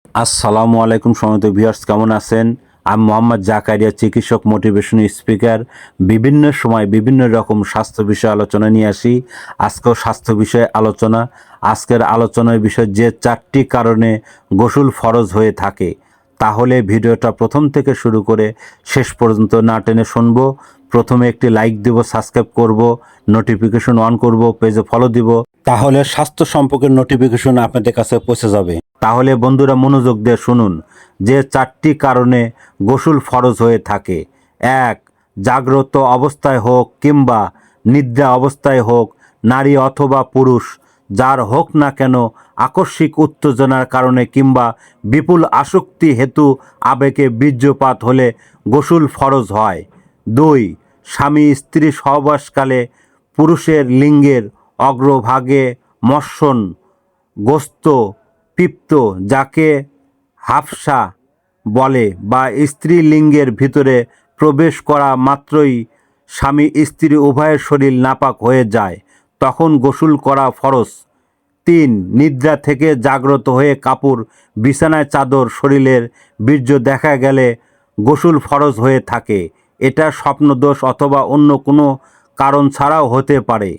আসসালামু আলাইকুম সম্মানিত ভিউয়ার্স, কেমন আছেন? আমি মোহাম্মদ জাকারিয়া, চিকিৎসক, মোটিভেশন স্পিকার। বিভিন্ন সময় বিভিন্ন রকম স্বাস্থ্য বিষয়ে আলোচনা নিয়ে আসি। আজকেও স্বাস্থ্য বিষয়ে আলোচনা। আজকের আলোচনার বিষয় যে 4টি কারণে গোসল ফরজ হয়ে থাকে। তাহলে ভিডিওটা প্রথম থেকে শুরু করে শেষ পর্যন্ত না টেনে শুনবো। প্রথমে একটি লাইক দেব, সাবস্ক্রাইব করব, নোটিফিকেশন অন করব, পেজে ফলো দিব। তাহলে স্বাস্থ্য সম্পর্কের নোটিফিকেশন আপনাদের কাছে পৌঁছে যাবে। তাহলে বন্ধুরা মনোযোগ দিয়ে শুনুন যে 4টি কারণে গোসল ফরজ হয়ে থাকে। 1. জাগ্রত অবস্থায় হোক কিংবা নিদ্রা অবস্থায় হোক, নারী অথবা পুরুষ যার হোক না কেন আকস্মিক উত্তেজনার কারণে কিংবা বিপুল আসক্তি হেতু আবেগে বীর্যপাত হলে গোসল ফরজ হয়। 2. স্বামী স্ত্রী সহবাসকালে পুরুষের লিঙ্গের অগ্রভাগে মর্ষণ, গোস্ত, পিপ্ত যাকে হাফসা বলে বা স্ত্রী লিঙ্গের ভিতরে প্রবেশ করা মাত্রই স্বামী স্ত্রী উভয়ের শরীর নাপাক হয়ে যায়, তখন গোসল করা ফরজ। 3. নিদ্রা থেকে জাগ্রত হয়ে কাপড়, বিছানায় চাদর, শরীরের বীর্য দেখা গেলে গোসল ফরজ হয়ে থাকে। এটা স্বপ্নদোষ অথবা অন্য কোনো কারণ ছাড়াও হতে পারে।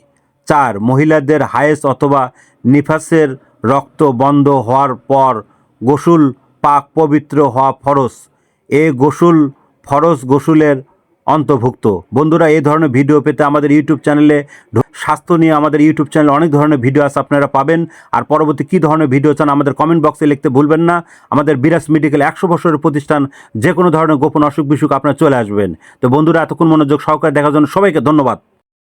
4. মহিলাদের হায়েজ অথবা নিফাসের রক্ত বন্ধ হওয়ার পর গোসল পাক পবিত্র হওয়া ফরজ। গোসল ফরজ গোসলের অন্তর্ভুক্ত। বন্ধুরা, এই ধরনের ভিডিও পেতে আমাদের ইউটিউব চ্যানেলে স্বাস্থ্য নিয়ে আমাদের ইউটিউব চ্যানেলে অনেক ধরনের ভিডিও আছে, আপনারা পাবেন। আর পরবর্তী কী ধরনের ভিডিও চান আমাদের কমেন্ট বক্সে লিখতে ভুলবেন না। আমাদের বিরাজ মেডিকেল 100 বছরের প্রতিষ্ঠান, যে কোনো ধরনের গোপন অসুখ বিসুখ আপনারা চলে আসবেন। তো বন্ধুরা, এতক্ষণ মনোযোগ সহকারে দেখার জন্য সবাইকে ধন্যবাদ।